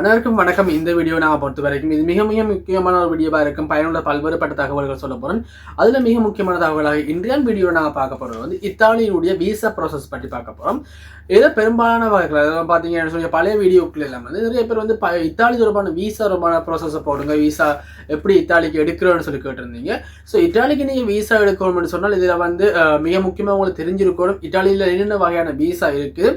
அனைவருக்கும் வணக்கம். இந்த வீடியோ நான் பொறுத்த வரைக்கும் இது மிக மிக முக்கியமான ஒரு வீடியோவாக இருக்கும். பயனுள்ள பல்வேறுபட்ட தகவல்கள் சொல்ல போகிறேன். அதில் மிக முக்கியமான தகவலாக இன்றைய வீடியோ நாங்கள் பார்க்க போகிறது வந்து இத்தாலியினுடைய விசா ப்ராசஸ் பற்றி பார்க்க போகிறோம். இதை பெரும்பாலான வகைகள் பார்த்தீங்கன்னு சொல்லி பழைய வீடியோக்கள் எல்லாம் வந்து நிறைய பேர் வந்து இத்தாலி தொடர்பான விசா தொடர்பான ப்ராசஸை போடுங்க, விசா எப்படி இத்தாலிக்கு எடுக்கிறோன்னு சொல்லி கேட்டிருந்தீங்க. ஸோ இத்தாலிக்கு நீங்கள் விசா எடுக்கணும்னு சொன்னால் இதில் வந்து மிக முக்கியமாக உங்களுக்கு தெரிஞ்சிருக்கணும் இத்தாலியில் என்னென்ன வகையான விசா இருக்குது.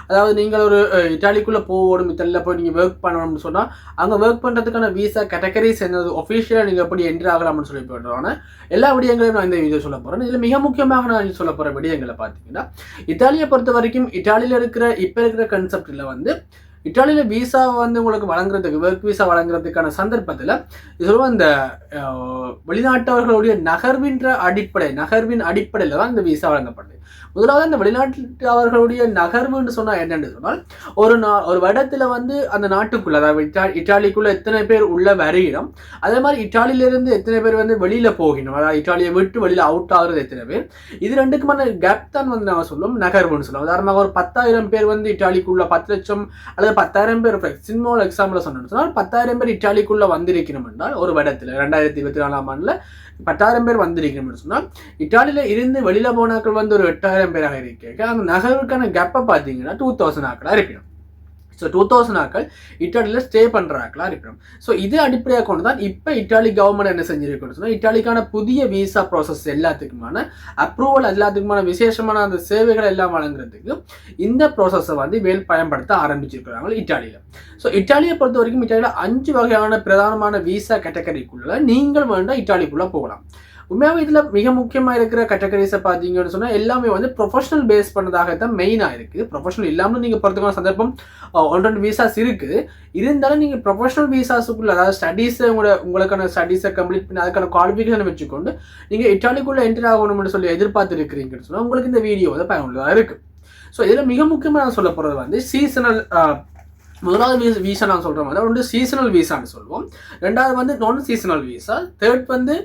அதாவது நீங்கள் ஒரு இத்தாலிக்குள்ளே போகணும், இத்தாலியில் போய் நீங்கள் ஒர்க் பண்ணணும்னு சொன்னால் அங்கே ஒர்க் பண்ணுறதுக்கான விசா கேட்டகரிஸ் என்னது, ஒஃபிஷியலாக நீங்கள் எப்படி என்ட்ரி ஆகலாம்னு சொல்லி போடுறோன்னா எல்லா விடயங்களையும் நான் இந்த வீடியோ சொல்ல போகிறேன். இதில் மிக முக்கியமாக நான் சொல்ல போகிற விடயங்களை பார்த்தீங்கன்னா, இத்தாலியை பொறுத்த வரைக்கும் இத்தாலியில் இருக்கிற இப்போ இருக்கிற கன்செப்டில் வந்து இத்தாலியில் விசாவை வந்து உங்களுக்கு வழங்குறதுக்கு ஒர்க் விசா வழங்குறதுக்கான சந்தர்ப்பத்தில் இது சொல்லுவோம் இந்த வெளிநாட்டவர்களுடைய நகர்வின் அடிப்படையில் தான் இந்த விசா வழங்கப்படுது. முதலாவது இந்த வெளிநாட்டு அவர்களுடைய நகர்வுன்னு சொன்னால் என்னென்னு சொன்னால் ஒரு இடத்துல வந்து அந்த நாட்டுக்குள்ள, அதாவது இத்தாலிக்குள்ள எத்தனை பேர் உள்ள வரையிடும், அதே மாதிரி இத்தாலியிலிருந்து எத்தனை பேர் வந்து வெளியில போகணும், அதாவது இத்தாலியை விட்டு வெளியில அவுட் ஆகுறது எத்தனை பேர், இது ரெண்டுக்குமான கேப் தான் வந்து நாங்கள் சொல்லுவோம் நகர்வுன்னு சொல்லுவோம். உதாரணமாக ஒரு 10,000 பேர் வந்து இத்தாலிக்குள்ள 10 லட்சம் அல்லது 10,000 பேர் சின்ன எக்ஸாம்பிள் சொன்னோம்னா 10,000 பேர் இத்தாலிக்குள்ள வந்திருக்கணும் என்றால் ஒரு இடத்துல 2024ஆம் ஆண்டுல 10,000 பேர் வந்திருக்கணும்னு சொன்னால் இத்தாலியில இருந்து வெளியில போனாக்கள் வந்து ஒரு 8,000 பேராக இருக்க அந்த நகர்வுக்கான கேப்பை பார்த்தீங்கன்னா 2,000 ஆக்களாக இருக்கணும். ஸோ 2,000 ஆக்கள் இத்தாலியில் ஸ்டே பண்ணுற ஆக்களாக இருக்கணும். ஸோ இது அடிப்படையாக கொண்டு தான் இப்போ இத்தாலி கவர்மெண்ட் என்ன செஞ்சிருக்குன்னு சொன்னால் இத்தாலிக்கான புதிய விசா ப்ராசஸ் எல்லாத்துக்குமான அப்ரூவல் எல்லாத்துக்குமான விசேஷமான அந்த சேவைகள் எல்லாம் வழங்குறதுக்கு இந்த ப்ராசஸை வந்து பயன்படுத்த ஆரம்பிச்சிருக்கிறாங்க இத்தாலியில். ஸோ இத்தாலியை பொறுத்த வரைக்கும் இத்தாலியில் 5 வகையான பிரதானமான விசா கேட்டகரிக்குள்ள நீங்கள் வேண்டாம் இத்தாலிக்குள்ளே போகலாம். உண்மையாகவே இதில் மிக முக்கியமாக இருக்கிற கேட்டகரிஸை பார்த்தீங்கன்னு சொன்னால் எல்லாமே வந்து ப்ரொஃபஷனல் பேஸ் பண்ணதாகத்தான் மெயினாக இருக்குது. ப்ரொஃபஷனல் இல்லாமல் நீங்கள் பொறுத்துக்கான சந்தர்ப்பம் 1-2 விசாஸ் இருக்குது. இருந்தாலும் நீங்கள் ப்ரொஃபஷனல் விசாஸுக்குள்ள, அதாவது ஸ்டடீஸை உங்களுக்கான ஸ்டடீஸை கம்ப்ளீட் பண்ணி அதுக்கான குவாலிஃபிகேஷனை வச்சுக்கொண்டு நீங்கள் இத்தாலிக்குள்ளே என்ட்ரி ஆகணும்னு சொல்லி எதிர்பார்த்து இருக்கிறீங்கன்னு சொன்னால் உங்களுக்கு இந்த வீடியோ வந்து பயனுள்ளதாக இருக்குது. ஸோ இதில் மிக முக்கியமாக நான் சொல்ல போகிறது வந்து சீசனல், முதலாவது விசா நான் சொல்கிற மாதிரி ஒன்று சீசனல் விசான்னு சொல்லுவோம், ரெண்டாவது வந்து நான் சீசனல் விசா, தேர்ட் வந்து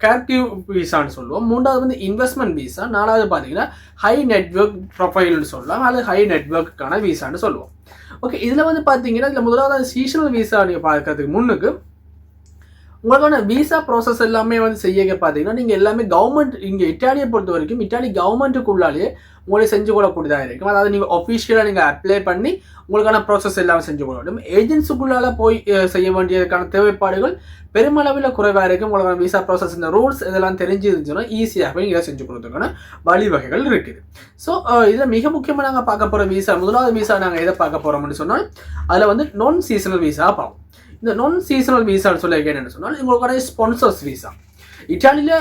கேர்டிவ் விசான்னு சொல்லுவோம், மூன்றாவது வந்து இன்வெஸ்ட்மெண்ட் விசா, நாலாவது பார்த்தீங்கன்னா ஹை நெட்வொர்க் ப்ரொஃபைல்னு சொல்லலாம், அல்லது ஹை நெட்வொர்க்குக்கான விசான்னு சொல்லுவோம். ஓகே, இதில் வந்து பார்த்தீங்கன்னா இதில் முதலாவது சீசனல் விசா நீங்கள் பார்க்கறதுக்கு முன்னுக்கு உங்களுக்கான விசா ப்ராசஸ் எல்லாமே வந்து செய்ய பார்த்தீங்கன்னா நீங்கள் எல்லாமே கவர்மெண்ட் இங்கே இத்தாலியை பொறுத்த வரைக்கும் இத்தாலி கவர்மெண்ட்டுக்குள்ளாலேயே உங்களை செஞ்சு கொள்ளக்கூடியதாக இருக்கும். அதாவது நீங்கள் ஒஃபிஷியலாக நீங்கள் அப்ளை பண்ணி உங்களுக்கான ப்ராசஸ் எல்லாமே செஞ்சு கொள்ள வேண்டும். ஏஜென்சிக்குள்ளால் போய் செய்ய வேண்டியதுக்கான தேவைப்பாடுகள் பெருமளவில் குறைவாக இருக்கும். உங்களுக்கான விசா ப்ராசஸ் இந்த ரூல்ஸ் இதெல்லாம் தெரிஞ்சிருந்துச்சுன்னா ஈஸியாகவே நீங்கள் செஞ்சு கொடுத்துக்கான வழிவகைகள் இருக்குது. ஸோ இதில் மிக முக்கியமாக நாங்கள் பார்க்க போகிற விசா, முதலாவது விசா நாங்கள் எதை பார்க்க போகிறோம்னு சொன்னால் அதில் வந்து நான் சீசனல் விசா பார்ப்போம். இந்த நான் சீசனல் விசான்னு சொல்லி என்னென்னு சொன்னால் உங்களுக்கான ஸ்பான்சர்ஸ் விசா. இத்தாலியில்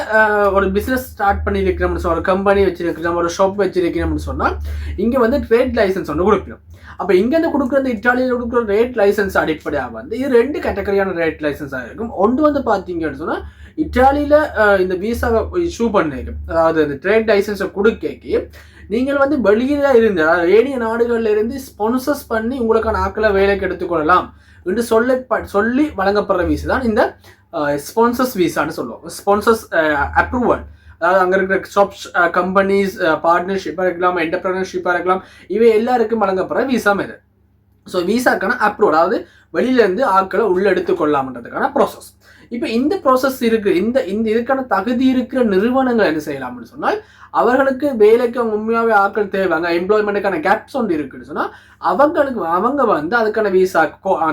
ஒரு பிஸ்னஸ் ஸ்டார்ட் பண்ணியிருக்கிறோம்னு சொன்னால், ஒரு கம்பெனி வச்சிருக்கிறோம், ஒரு ஷாப் வச்சிருக்கிறோம்னு சொன்னால் இங்கே வந்து ட்ரேட் லைசன்ஸ் ஒன்று கொடுக்கணும். அப்போ இங்கேருந்து கொடுக்குற இந்த இத்தாலியில் கொடுக்குற ரேட் லைசன்ஸ் அடிப்படையாக வந்து இது 2 கேட்டகரியான ரேட் லைசன்ஸாக இருக்கும். ஒன்று வந்து பார்த்தீங்கன்னு சொன்னால் இத்தாலியில் இந்த விசாவை இஷ்யூ பண்ணிருக்கும், அதாவது இந்த ட்ரேட் லைசன்ஸை கொடுக்க நீங்கள் வந்து வெளியில இருந்து, அதாவது ஏனைய நாடுகளில் இருந்து ஸ்பான்சர்ஸ் பண்ணி உங்களுக்கான ஆட்களை வேலைக்கு எடுத்துக்கொள்ளலாம் என்று சொல்லி வழங்கப்படுற விசா தான் இந்த ஸ்பான்சர்ஸ் விசான்னு சொல்லுவோம். ஸ்பான்சர்ஸ் அப்ரூவல், அதாவது அங்கே இருக்கிற ஷாப்ஸ், கம்பெனிஸ், பார்ட்னர்ஷிப்பாக இருக்கலாம், என்டர்பிரினர்ஷிப்பாக இருக்கலாம், இவை எல்லாருக்கும் வழங்கப்படுற விசா இது. ஸோ விசாக்கான அப்ரூவல், அதாவது வெளியிலேருந்து ஆட்களை உள்ள எடுத்துக்கொள்ளலாம்ன்றதுக்கான ப்ராசஸ். இப்போ இந்த ப்ராசஸ் இருக்கு, இந்த இதுக்கான தகுதி இருக்கிற நிறுவனங்கள் என்ன செய்யலாம்னு சொன்னால் அவர்களுக்கு வேலைக்கு உண்மையாகவே ஆட்கள் தேவைங்க, எம்ப்ளாய்மெண்ட்டுக்கான கேப்ஸ் ஒன்று இருக்குன்னு சொன்னால் அவங்க வந்து அதுக்கான விசா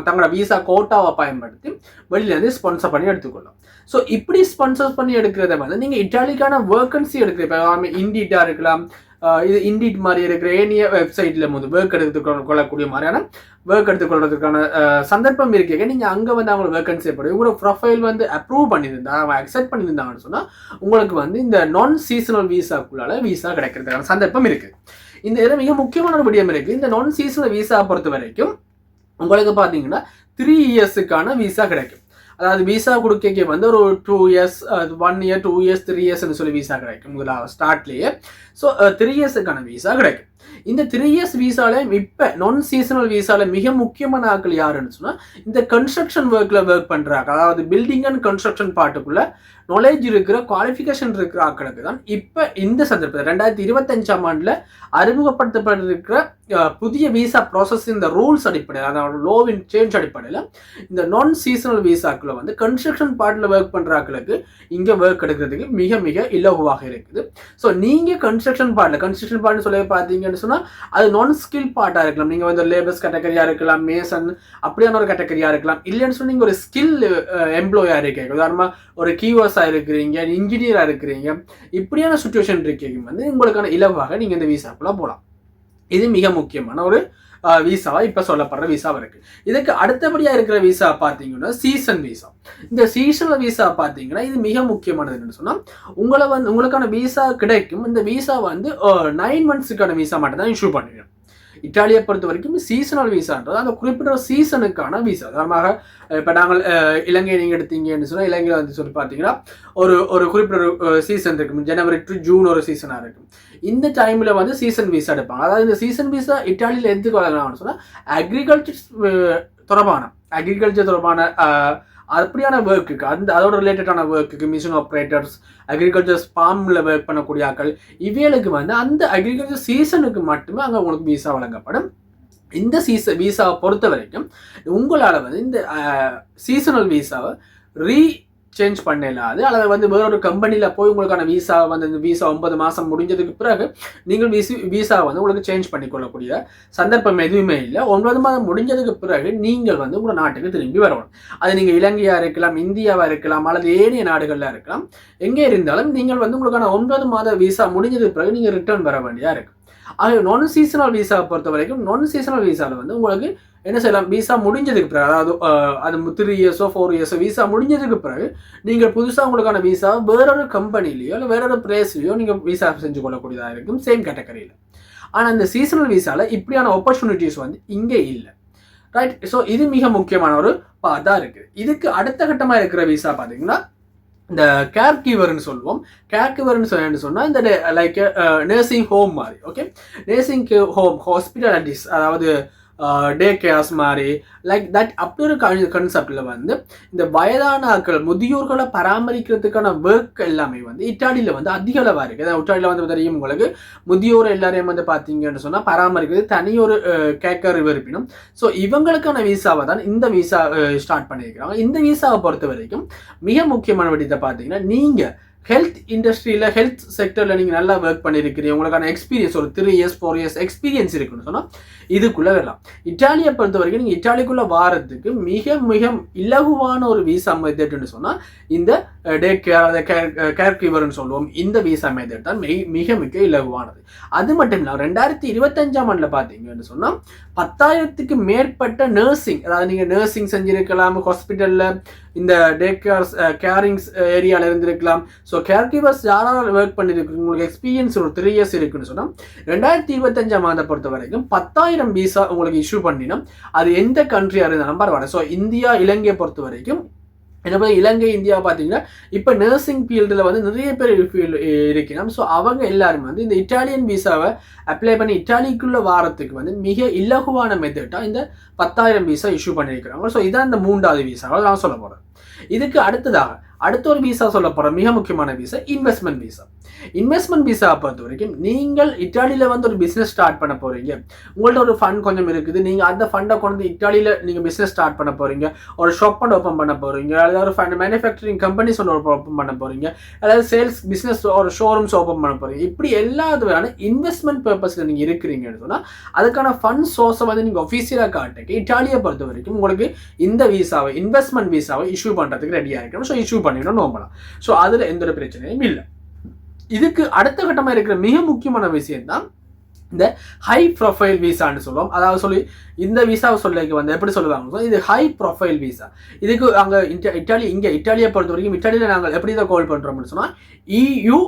தங்களோட விசா கோட்டாவை பயன்படுத்தி வெளியிலேருந்து ஸ்பான்சர் பண்ணி எடுத்துக்கொள்ளலாம். ஸோ இப்படி ஸ்பான்சர் பண்ணி எடுக்கிறத வந்து நீங்கள் இட்டாலிக்கான வேக்கன்சி எடுக்கிற, இப்போ இண்டீட்டாக இருக்கலாம், இது இண்டீட் மாதிரி இருக்கிற ஏனிய வெப்சைட்டில் வந்து ஒர்க் எடுத்துக்கொள்ளக்கூடிய மாதிரியான ஒர்க் எடுத்துக்கொள்றதுக்கான சந்தர்ப்பம் இருக்கீங்க. நீங்கள் அங்கே வந்து அவங்களை வேக்கன்சி படி உங்களோட ப்ரொஃபைல் வந்து அப்ரூவ் பண்ணியிருந்தா, அவங்க அக்செப்ட் பண்ணியிருந்தாங்கன்னு சொன்னால் உங்களுக்கு வந்து இந்த நான் சீசனல் விசாக்குள்ளால விசா கிடைக்கிறதுக்கான சந்தர்ப்பம் இருக்குது. இந்த இதில் மிக முக்கியமான ஒரு விடயம் இருக்குது. இந்த நான் சீசனல் விசா பொறுத்த வரைக்கும் உங்களுக்கு பார்த்தீங்கன்னா 3 இயர்ஸுக்கான விசா கிடைக்கும். அதாவது விசா கொடுக்க வந்து ஒரு 2 இயர்ஸ், 1 இயர், 2 இயர்ஸ், 3 இயர்ஸ்ன்னு சொல்லி விசா கிடைக்கும் முதலாவது ஸ்டார்ட்லேயே. ஸோ 3 இயர்ஸுக்கான விசா கிடைக்கும். இந்த 3 இயர்ஸ் விசால இப்ப நான் சீசனல் விசால மிக முக்கியமான ஆட்கள் யாருன்னு சொன்னா இந்த கன்ஸ்ட்ரக்ஷன் ஒர்க்ல ஒர்க் பண்றாங்க, அதாவது பில்டிங் அண்ட் கன்ஸ்ட்ரக்ஷன் பார்ட்டுக்குள்ள நாலேஜ் இருக்கிற குவாலிஃபிகேஷன் இருக்கிற ஆட்களுக்கு தான் இப்ப இந்த சந்தர்ப்பத்தில் 2025ஆம் ஆண்டுல அறிமுகப்படுத்தப்பட்டிருக்கிற புதிய விசா ப்ராசஸ் இந்த ரூல்ஸ் அடிப்படையில், அதாவது லோவின் சேஞ்ச் அடிப்படையில் இந்த நான் சீசனல் விசாக்குள்ள வந்து கன்ஸ்ட்ரக்ஷன் பார்ட்டில் ஒர்க் பண்ணுற ஆட்களுக்கு இங்கே ஒர்க் எடுக்கிறதுக்கு மிக மிக இலகுவாக இருக்குது. ஸோ நீங்கள் கன்ஸ்ட்ரக்ஷன் பார்ட்னு சொல்லி பார்த்தீங்கன்னு சொன்னால் அது நான் ஸ்கில் பார்ட்டாக இருக்கலாம், நீங்கள் வந்து லேபர்ஸ் கேட்டகரியாக இருக்கலாம், மேசன் அப்படியான ஒரு கேட்டகரியாக இருக்கலாம், இல்லைன்னு சொல்லி நீங்கள் ஒரு ஸ்கில் எம்ப்ளாயாக இருக்கீங்க, உதாரணமாக ஒரு கீவர்ஸாக இருக்கிறீங்க, இன்ஜினியராக இருக்கிறீங்க, இப்படியான சுச்சுவேஷன் இருக்கீங்க வந்து உங்களுக்கான இலவாக நீங்கள் இந்த விசாக்குள்ள போகலாம். இது மிக முக்கியமான ஒரு விசாவா இப்ப சொல்லப்படுற விசாவா இருக்கு. இதுக்கு அடுத்தபடியா இருக்கிற விசா பாத்தீங்கன்னா சீசன் விசா. இந்த சீசனல் விசா பாத்தீங்கன்னா இது மிக முக்கியமானது என்னன்னு சொன்னா உங்களுக்கான விசா கிடைக்கும். இந்த விசா வந்து 9 monthsக்கான விசா மட்டும் தான் இஷ்யூ பண்ணுவீங்க. இத்தாலியை பொறுத்த வரைக்கும் சீசனல் விசான்றது அந்த குறிப்பிட்ட சீசனுக்கான விசா. உதாரணமாக இப்போ நாங்கள் இலங்கை நீங்கள் எடுத்தீங்கன்னு சொன்னால் இலங்கையில் வந்து சொல்லி பார்த்தீங்கன்னா ஒரு குறிப்பிட்ட சீசன் இருக்கும், ஜனவரி டு ஜூன் ஒரு சீசனாக இருக்கும். இந்த டைமில் வந்து சீசன் விசா எடுப்பாங்க. அதாவது இந்த சீசன் விசா இத்தாலியில் எதுக்கு வரலாம்னு சொன்னால் அக்ரிகல்ச்சர் தொடர்பான அப்படியான ஒர்க்குக்கு அதோட ரிலேட்டடான ஒர்க்குக்கு மிஷின் ஆப்ரேட்டர்ஸ், அக்ரிகல்ச்சர் ஃபார்மில் ஒர்க் பண்ணக்கூடிய ஆட்கள் இவைகளுக்கு வந்து அந்த அக்ரிகல்ச்சர் சீசனுக்கு மட்டுமே அங்கே உங்களுக்கு விசா வழங்கப்படும். இந்த விசாவை பொறுத்த வரைக்கும் உங்களால் வந்து இந்த சீசனல் விசாவை சேஞ்ச் பண்ணலாது, அல்லது வந்து வேறொரு கம்பெனியில் போய் உங்களுக்கான விசா வந்து இந்த விசா 9 மாதம் முடிஞ்சதுக்கு பிறகு நீங்கள் விசா வந்து உங்களுக்கு சேஞ்ச் பண்ணிக்கொள்ளக்கூடிய சந்தர்ப்பம் எதுவுமே இல்லை. 9 மாதம் முடிஞ்சதுக்கு பிறகு நீங்கள் வந்து உங்களோட நாட்டுக்கு திரும்பி வரணும். அது நீங்கள் இலங்கையாக இருக்கலாம், இந்தியாவாக இருக்கலாம், அல்லது ஏனைய நாடுகளில் இருக்கலாம். எங்கே இருந்தாலும் நீங்கள் வந்து உங்களுக்கான 9 மாத விசா முடிஞ்சதுக்கு பிறகு நீங்கள் ரிட்டர்ன் வர வேண்டியா இருக்கு. ஆக நான் சீசனல் விசாவை பொறுத்த வரைக்கும் நான் சீசனல் விசாவில் வந்து உங்களுக்கு என்ன செய்யலாம், விசா முடிஞ்சதுக்கு பிறகு, அதாவது அது 3 இயர்ஸோ 4 இயர்ஸோ விசா முடிஞ்சதுக்கு பிறகு நீங்கள் புதுசாக உங்களுக்கான விசா வேறொரு கம்பெனிலையோ இல்லை வேறொரு பிளேஸ்லையோ நீங்கள் விசா செஞ்சு கொள்ளக்கூடியதாக இருக்கும் சேம் கேட்டகரியில். ஆனால் இந்த சீசனல் விசாவில் இப்படியான ஆப்பர்ச்சுனிட்டிஸ் வந்து இங்கே இல்லை, ரைட்? ஸோ இது மிக முக்கியமான ஒரு பார்ட்டாக இருக்குது. இதுக்கு அடுத்த கட்டமாக இருக்கிற விசா பார்த்தீங்கன்னா இந்த கேர் கீவர்னு சொல்லுவோம். கேர் கீவர்னு சொன்னால் இந்த லைக் நர்சிங் ஹோம் மாதிரி, ஓகே, நர்சிங் ஹோம், ஹாஸ்பிட்டாலிட்டிஸ், அதாவது டே கேர்ஸ் மாதிரி லைக் தட் அப்படி ஒரு கன்செப்டில் வந்து இந்த வயதான ஆட்கள் முதியோர்களை பராமரிக்கிறதுக்கான ஒர்க் எல்லாமே வந்து இத்தாலியில் வந்து அதிக அளவாக இருக்குது. இத்தாலியில் வந்து தெரியும் உங்களுக்கு, முதியோர் எல்லாரையும் வந்து பார்த்தீங்கன்னு சொன்னால் பராமரிக்கிறது தனியொரு கேக்கர் இருப்பினும். ஸோ இவங்களுக்கான விசாவை தான் இந்த விசா ஸ்டார்ட் பண்ணியிருக்கிறாங்க. இந்த விசாவை பொறுத்த வரைக்கும் மிக முக்கியமான விடயத்தை பார்த்தீங்கன்னா நீங்கள் ஹெல்த் இண்டஸ்ட்ரியில் ஹெல்த் செக்டரில் நீங்கள் நல்லா ஒர்க் பண்ணியிருக்கிறீங்க, உங்களுக்கான எக்ஸ்பீரியன்ஸ் ஒரு 3 இயர்ஸ் 4 இயர்ஸ் எக்ஸ்பீரியன்ஸ் இருக்குன்னு சொன்னால் இதுக்குள்ளே வரலாம். இத்தாலியை பொறுத்த வரைக்கும் நீங்கள் இத்தாலிக்குள்ளே வாரத்துக்கு மிக மிக இலகுவான ஒரு விசா மெத்தட்னு சொன்னால் இந்த டே கேர் கீவர்னு சொல்லுவோம். இந்த விசா மெத்தட் தான் மிக மிக இலகுவானது. அது மட்டும் இல்லாமல் 2025ஆம் ஆண்டில் பார்த்தீங்கன்னு சொன்னால் 10,000க்கு மேற்பட்ட நர்சிங், அதாவது நீங்கள் நர்சிங் செஞ்சிருக்கலாம், ஹாஸ்பிட்டலில் இந்த டே கேரிங்ஸ் ஏரியாவில் இருந்திருக்கலாம். ஸோ கேர் கீவர்ஸ் யாராவது ஒர்க் பண்ணிருக்கு, உங்களுக்கு எக்ஸ்பீரியன்ஸ் ஒரு 3 இயர்ஸ் இருக்குன்னு சொன்னால் 2025ஆம் ஆண்டை பொறுத்த வரைக்கும் 10,000 விசா உங்களுக்கு இஷ்யூ பண்ணினா அது எந்த கண்ட்ரியாக இருந்தாலும் பரவாயில்ல. ஸோ இந்தியா இலங்கையை பொறுத்த வரைக்கும் என்ன இலங்கை இந்தியா பார்த்தீங்கன்னா இப்போ நர்சிங் ஃபீல்டில் வந்து நிறைய பேர் இருக்கணும். ஸோ அவங்க எல்லாரும் வந்து இந்த இட்டாலியன் விசாவை அப்ளை பண்ணி இட்டாலிக்குள்ள வாரத்துக்கு வந்து மிக இலகுவான மெத்தட்டாக இந்த 10,000 விசா இஷ்யூ பண்ணியிருக்கிறாங்க. ஸோ இதான் இந்த 3வது விசாவை நான் சொல்ல போகிறேன். இதுக்கு அடுத்த ஒரு விசா சொல்ல போகிற மிக முக்கியமான visa investment visa. Investment visa பொறுத்த வரைக்கும் நீங்கள் இட்டாலியில் வந்து ஒரு பிஸ்னஸ் ஸ்டார்ட் பண்ண போகிறீங்க, உங்கள்ட்ட ஒரு ஃபண்ட் கொஞ்சம் இருக்குது, நீங்கள் அந்த ஃபண்டை கொண்டு இட்டாலியில் நீங்கள் பிஸ்னஸ் ஸ்டார்ட் பண்ண போகிறீங்க, ஒரு ஷாப் ஒன்று ஓப்பன் பண்ண போகிறீங்க, அதாவது ஒரு ஃபண்ட் மேனுஃபேக்சரிங் கம்பெனிஸ் ஒன்று ஓப்பன் பண்ண போகிறீங்க, அதாவது சேல்ஸ் பிஸ்னஸ் ஒரு ஷோரூம்ஸ் ஓப்பன் பண்ண போகிறீங்க. இப்படி எல்லா இதுவான இன்வெஸ்ட்மெண்ட் பர்பஸில் நீங்கள் இருக்கிறீங்கன்னு சொன்னால் அதுக்கான ஃபண்ட் சோர்ஸை வந்து நீங்கள் ஒஃபிஷியலாக காட்டுங்க. இட்டாலியை பொறுத்த வரைக்கும் உங்களுக்கு இந்த விசாவை இன்வெஸ்ட்மெண்ட் விசாவை இஷ்யூ பண்ணுறதுக்கு ரெடியாக இருக்கணும். ஸோ இஷ்யூ பண்ணிக்கணும் நோம்பலாம். ஸோ அதில் எந்த ஒரு பிரச்சனையும் இல்லை. இதுக்கு அடுத்த கட்டமாக இருக்கிற மிக முக்கியமான விஷயம் தான் இந்த ஹை ப்ரொஃபைல் விசான்னு சொல்லுவோம். அதாவது இந்த விசாவை சொல்லிக்கு வந்து எப்படி சொல்லுவாங்க, இது ஹை ப்ரொஃபைல் விசா. இதுக்கு அங்கே இட்டாலியை பொறுத்த வரைக்கும் இட்டாலியில் நாங்கள் எப்படி தான் கால் பண்ணுறோம்னு சொன்னால் EU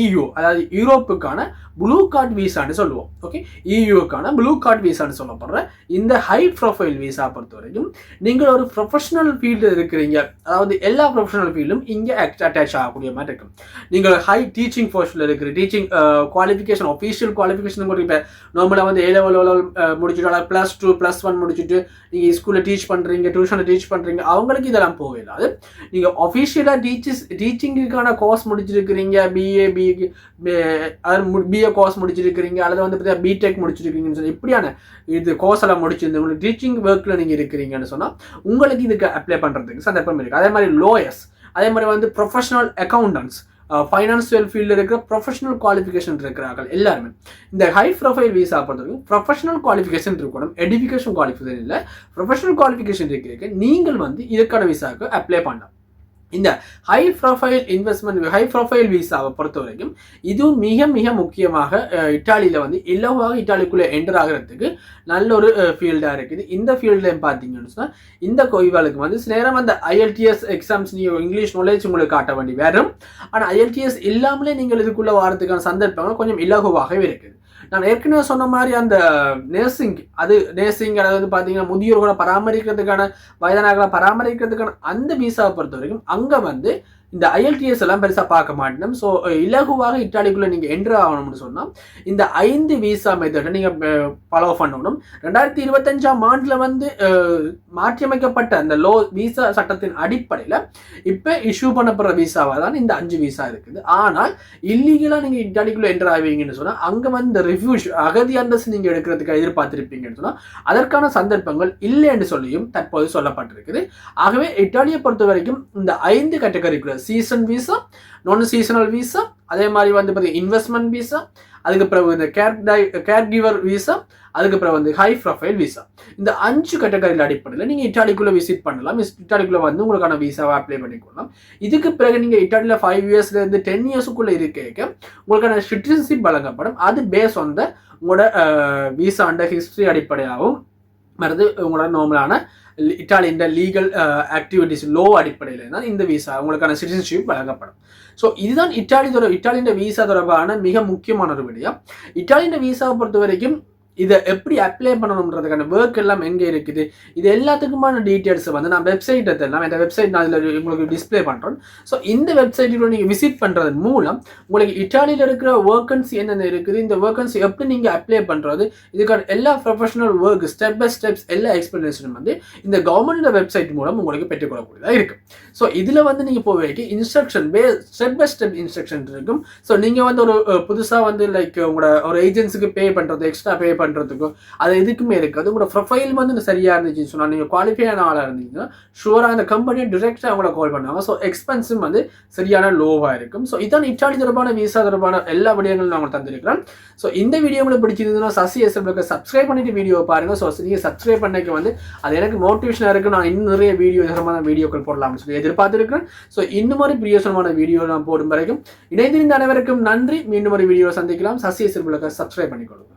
EU அதாவது யூரோப்புக்கான ப்ளூ கார்டு விசான்னு சொல்லுவோம். ஓகே, EUக்கான ப்ளூ கார்டு விசான்னு சொல்லப்படுற இந்த ஹை ப்ரொஃபைல் விசா பொறுத்த வரைக்கும் நீங்கள் ஒரு ப்ரொஃபஷனல் ஃபீல்டு இருக்கிறீங்க, அதாவது எல்லா ப்ரொஃபஷனல் ஃபீல்டும் இங்கே அட்டாச் ஆகக்கூடிய மாதிரி இருக்கும். நீங்கள் ஹை டீச்சிங் போஸ்டில் இருக்கிற டீச்சிங் குவாலிஃபிகேஷன் ஒஃபீஷியல் குவாலிஃபிகேஷன் இப்போ நார்மலாக வந்து A level முடிச்சுட்டு +2 +1 முடிச்சுட்டு நீங்கள் ஸ்கூலில் டீச் பண்ணுறீங்க, டியூஷனில் டீச் பண்ணுறீங்க, அவங்களுக்கு இதெல்லாம் போகலாது. நீங்கள் ஒஃபிஷியலாக டீச்சிங்குக்கான கோர்ஸ் முடிச்சிருக்கிறீங்க, BA கோர்ஸ் முடிச்சிருக்கிறீங்க, அல்லது வந்து பார்த்தீங்கன்னா பிடெக் முடிச்சிருக்கீங்கன்னு சொல்லி இப்படியான இது கோர்ஸ் எல்லாம் முடிச்சிருந்து உங்களுக்கு டீச்சிங் ஒர்க்கில் நீங்கள் இருக்கிறீங்கன்னு சொன்னால் உங்களுக்கு இதுக்கு அப்ளை பண்ணுறதுக்கு சந்தர்ப்பம் இருக்குது. அதே மாதிரி லோயர்ஸ், அதே மாதிரி வந்து ப்ரொஃபஷனல் அக்கௌண்டன்ட்ஸ், ஃபைனான்சியல் ஃபீல்டில் இருக்கிற ப்ரொஃபஷனல் குவாலிஃபிகேஷன் இருக்கிறார்கள் எல்லாருமே இந்த ஹை ப்ரொஃபைல் விசா பொறுத்தவரைக்கும் ப்ரொஃபஷனல் குவாலிஃபிகேஷன் இருக்கணும். எஜுகேஷன் குவாலிஃபிகேஷன் இல்லை, ப்ரொஃபஷனல் குவாலிஃபிகேஷன் இருக்கிற நீங்கள் வந்து இதுக்கான விசாவுக்கு அப்ளை பண்ணலாம். இந்த ஹை ப்ரொஃபைல் விசாவை பொறுத்த வரைக்கும் இதுவும் மிக மிக முக்கியமாக இட்டாலியில் வந்து இலவாக இட்டாலிக்குள்ளே என்டர் ஆகிறதுக்கு நல்ல ஒரு ஃபீல்டாக இருக்குது. இந்த ஃபீல்டில் பார்த்தீங்கன்னு சொன்னால் இந்த கோய்வாளுக்கு வந்து சில நேரம் அந்த IELTS எக்ஸாம்ஸ் நீங்கள் இங்கிலீஷ் நாலேஜ் உங்களுக்கு காட்ட வேண்டி வரும். ஆனால் IELTS இல்லாமலே நீங்கள் இதுக்குள்ளே வரதுக்கான சந்தர்ப்பங்கள் கொஞ்சம் இலகுவாகவே இருக்குது. நான் ஏற்கனவே சொன்ன மாதிரி அந்த நேர்சிங் அதாவது பார்த்தீங்கன்னா முதியோர்களை பராமரிக்கிறதுக்கான வயதானர்களை பராமரிக்கிறதுக்கான அந்த விசாவை பொறுத்த வரைக்கும் அங்கே வந்து இந்த IELTS எல்லாம் பெருசாக பார்க்க மாட்டோம். ஸோ இலகுவாக இட்டாலிக்குள்ளே நீங்கள் என்ட்ரு ஆகணும்னு சொன்னால் இந்த 5 விசா மெத்தடை நீங்கள் ஃபாலோ பண்ணணும். 2025ஆம் ஆண்டில் வந்து மாற்றியமைக்கப்பட்ட அந்த விசா சட்டத்தின் அடிப்படையில் இப்போ இஷ்யூ பண்ணப்படுற விசாவாக தான் இந்த 5 விசா இருக்குது. ஆனால் இல்லீகலாக நீங்கள் இட்டாலிக்குள்ளே என்ட்ரு ஆவீங்கன்னு சொன்னால் அங்கே வந்து ரெஃப்யூஜ் அகதி அந்தஸ்து நீங்கள் எடுக்கிறதுக்கு எதிர்பார்த்திருப்பீங்கன்னு சொன்னால் அதற்கான சந்தர்ப்பங்கள் இல்லைன்னு சொல்லியும் தற்போது சொல்லப்பட்டிருக்குது. ஆகவே இட்டாலியை பொறுத்த வரைக்கும் இந்த 5 கேட்டகரிக்குள்ள சீசன் விசா, நான் சீசனல் விசா, அதே மாதிரி வந்து பார்த்தீங்கன்னா இன்வெஸ்ட்மெண்ட் விசா, அதுக்கப்புறம் இந்த கேர் கிவர் விசா, அதுக்கப்புறம் வந்து ஹை ப்ரொஃபைல் விசா, இந்த 5 கேட்டகரியில் அடிப்படையில் நீங்கள் இட்டாலிக்குள்ளே விசிட் பண்ணலாம். இட்டாலிக்குள்ளே வந்து உங்களுக்கான விசாவை அப்ளை பண்ணிக்கொள்ளலாம். இதுக்கு பிறகு நீங்கள் இட்டாலியில் 5 இயர்ஸ்லேருந்து 10 இயர்ஸுக்குள்ளே இருக்க உங்களுக்கான சிட்டிசன்ஷிப் வழங்கப்படும். அது பேஸ் ஆன் உங்களோட விசா அண்டர் ஹிஸ்ட்ரி அடிப்படையாகவும் மருந்து உங்களோட நார்மலான இட்டாலியின் லீகல் ஆக்டிவிட்டிஸ் லோ அடிப்படையில் தான் இந்த விசா உங்களுக்கான சிட்டிசன்ஷிப் வழங்கப்படும். ஸோ இதுதான் இட்டாலியின் விசா தொடர்பான மிக முக்கியமான ஒரு விடயம். இட்டாலியின் விசாவை பொறுத்த வரைக்கும் இதை எப்படி அப்ளை பண்ணணுன்றதுக்கான ஒர்க் எல்லாம் எங்கே இருக்குது, இது எல்லாத்துக்குமான டீட்டெயில்ஸை வந்து நான் வெப்சைட்டை எல்லாம் இந்த வெப்சைட் நான் இதில் உங்களுக்கு டிஸ்பிளே பண்ணுறோம். ஸோ இந்த வெப்சைட்டில் நீங்கள் விசிட் பண்ணுறது மூலம் உங்களுக்கு இட்டாலியில் இருக்கிற வேக்கன்சி என்னென்ன இருக்குது, இந்த வேக்கன்சி எப்படி நீங்கள் அப்ளை பண்ணுறது, இதுக்கான எல்லா professional work step by steps எல்லா எக்ஸ்பிளனேஷனும் வந்து இந்த கவர்மெண்ட் வெப்சைட் மூலம் உங்களுக்கு பெற்றுக்கொள்ளக்கூடியதாக இருக்குது. ஸோ இதில் வந்து நீங்கள் போய் instruction step by step instruction இருக்கும். ஸோ நீங்கள் வந்து ஒரு புதுசாக வந்து லைக் உங்களோட ஒரு ஏஜென்சிக்கு பே பண்ணுறது, எக்ஸ்ட்ரா பே பண்ணுறதுக்கும் அது எதுக்குமே இருக்காது. உங்களோட ப்ரொஃபைல் வந்து சரியாக இருந்துச்சுன்னு சொன்னால் நீங்கள் குவாலிஃபையான ஆளாக இருந்தீங்கன்னா ஷூராக அந்த கம்பெனியை டிரெக்டாக அவங்கள கால் பண்ணுவாங்க. ஸோ எக்ஸ்பென்ஸும் வந்து சரியான லோவாக இருக்கும். ஸோ இதான் இட்டாலி தொடர்பான விசா தொடர்பான எல்லா விடயங்களும் நாங்கள் தந்திருக்கிறோம். ஸோ இந்த வீடியோ உங்களுக்கு பிடிச்சிருந்ததுன்னா சசி எஸ்எம்க்கு சப்ஸ்கிரைப் பண்ணிட்டு வீடியோ பாருங்கள். ஸோ நீங்கள் சப்ஸ்கிரைப் பண்ணிக்க வந்து அது எனக்கு மோட்டிவேஷனாக இருக்குது. நான் இன்னும் நிறைய தரமான வீடியோக்கள் போடலாம்னு சொல்லி எதிர்பார்த்துருக்கிறேன். ஸோ இன்னும் ஒரு பிரியோசனமான வீடியோ நான் போடும் வரைக்கும் இணைந்திருந்த அனைவருக்கும் நன்றி. மீண்டும் ஒரு வீடியோ சந்திக்கலாம். சசி எஸ்எம்க்கு சப்ஸ்கிரைப் பண்ணிக்கொள்ளுங்க.